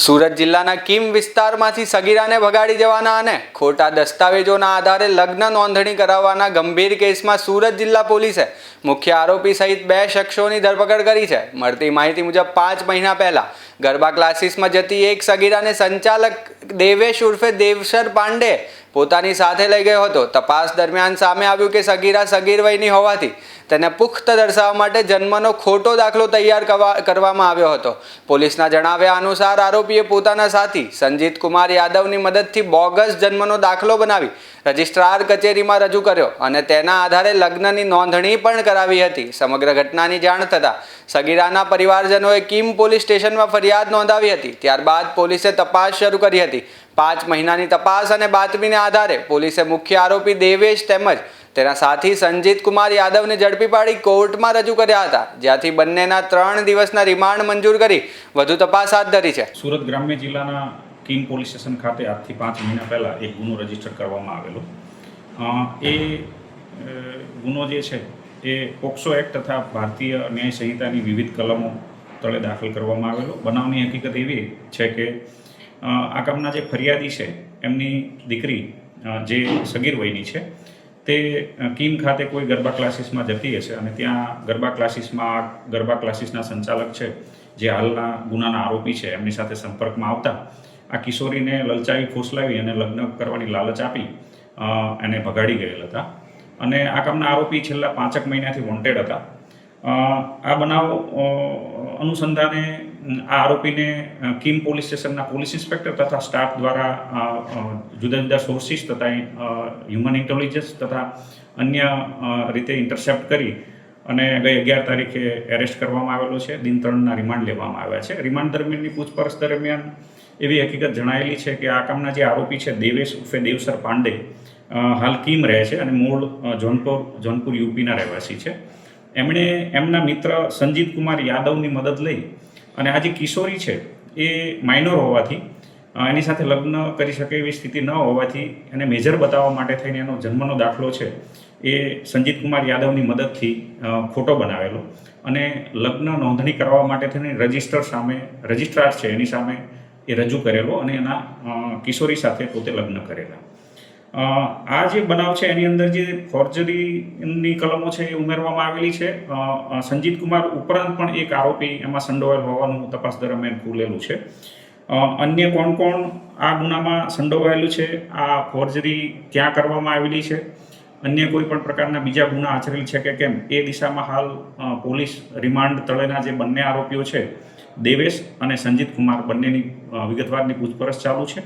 સુરત જિલ્લાના કીમ વિસ્તારમાંથી સગીરાને ભગાડી જવાના અને ખોટા દસ્તાવેજોના આધારે લગ્ન નોંધણી કરાવવાના ગંભીર કેસમાં સુરત જિલ્લા પોલીસે મુખ્ય આરોપી સહિત 2 શખ્સોની ધરપકડ કરી છે। મળતી માહિતી મુજબ 5 મહિના પહેલા ગરબા ક્લાસીસમાં જતી એક સગીરાને સંચાલક દેવેશ ઉર્ફે દેવસર પાંડે પોતાની સાથે લઈ ગયો હતો। તપાસ દરમિયાન સામે આવ્યું કે સગીરા સગીર વયની હોવાથી તેને પુખ્ત દર્શાવવા માટે જન્મનો ખોટો દાખલો તૈયાર કરવામાં આવ્યો હતો। પોલીસના જણાવ્યા અનુસાર આરોપીએ પોતાના સાથી સંજીત કુમાર યાદવની મદદથી બોગસ જન્મનો દાખલો બનાવી રજિસ્ટ્રાર કચેરીમાં રજૂ કર્યો અને તેના આધારે લગ્નની નોંધણી પણ કરાવી હતી। સમગ્ર ઘટનાની જાણ થતાં સગીરાના પરિવારજનોએ કીમ પોલીસ સ્ટેશનમાં ફરિયાદ નોંધાવી હતી। ત્યારબાદ પોલીસે તપાસ શરૂ કરી હતી। 5 મહિનાની તપાસ અને બાતમીના આધારે પોલીસે મુખ્ય આરોપી દેવેશ તેમજ તેના સાથી સંજીત કુમાર યાદવને ઝડપી પાડી કોર્ટમાં રજૂ કર્યા હતા, જ્યાંથી બંનેના 3 દિવસના રિમાન્ડ મંજૂર કરી વધુ તપાસ હાથ ધરી છે। સુરત ગ્રામ્ય જિલ્લાના કીમ પોલીસ સ્ટેશન ખાતે આજથી 5 મહિના પહેલાં એક ગુનો રજીસ્ટર કરવામાં આવેલો। એ ગુનો જે છે એ પોક્સો એક્ટ તથા ભારતીય ન્યાય સંહિતાની વિવિધ કલમો તળે દાખલ કરવામાં આવેલો। બનાવની હકીકત એવી છે કે આ કામના જે ફરિયાદી છે એમની દીકરી જે સગીર વયની છે તે કીમ ખાતે કોઈ ગરબા ક્લાસીસમાં જતી હશે અને ત્યાં ગરબા ક્લાસીસના સંચાલક છે જે હાલના ગુનાના આરોપી છે એમની સાથે સંપર્કમાં આવતા આ કિશોરીને લલચાવી ફોસલાવી અને લગ્ન કરવાની લાલચ આપી એને ભગાડી ગયેલ હતા અને આ કામના આરોપી છેલ્લા 5 મહિનાથી વોન્ટેડ હતા। આ બનાવ અનુસંધાને આ આરોપીને કીમ પોલીસ સ્ટેશનના પોલીસ ઇન્સ્પેક્ટર તથા સ્ટાફ દ્વારા જુદા જુદા સોર્સિસ તથા હ્યુમન ઇન્ટેલિજન્સ તથા અન્ય રીતે ઇન્ટરસેપ્ટ કરી અને ગઈ 11 તારીખે એરેસ્ટ કરવામાં આવેલો છે। દિન 3ના રિમાન્ડ લેવામાં આવ્યા છે। રિમાન્ડ દરમિયાનની પૂછપરછ દરમિયાન એવી હકીકત જણાયેલી છે કે આ કામના જે આરોપી છે દેવેશ ઉર્ફે દેવસર પાંડે હાલ કીમ રહે છે અને મૂળ જોનપુર યુપીના રહેવાસી છે। એમણે એમના મિત્ર સંજીત કુમાર યાદવની મદદ લઈ અને આ જે કિશોરી છે એ માઇનોર હોવાથી એની સાથે લગ્ન કરી શકે એવી સ્થિતિ ન હોવાથી એને મેજર બતાવવા માટે થઈને એનો જન્મનો દાખલો છે એ સંજીત કુમાર યાદવની મદદથી ખોટો બનાવેલો અને લગ્ન નોંધણી કરવા માટે થઈને રજિસ્ટ્રાર છે એની સામે એ રજૂ કરેલો અને એના કિશોરી સાથે પોતે લગ્ન કરેલા। આ જે બનાવ છે એની અંદર જે ફોર્જરીની કલમો છે એ ઉમેરવામાં આવેલી છે। સંજીત કુમાર ઉપરાંત પણ એક આરોપી એમાં સંડોવાયેલ હોવાનું તપાસ દરમિયાન ખુલેલું છે। અન્ય કોણ કોણ આ ગુનામાં સંડોવાયેલું છે, આ ફોર્જરી ક્યાં કરવામાં આવેલી છે, અન્ય કોઈ પણ પ્રકારના બીજા ગુના આચરેલ છે કે કેમ એ દિશામાં હાલ પોલીસ રિમાન્ડ તળેના જે બંને આરોપીઓ છે દેવેશ અને સંજીત કુમાર બંનેની વિગતવારની પૂછપરછ ચાલુ છે।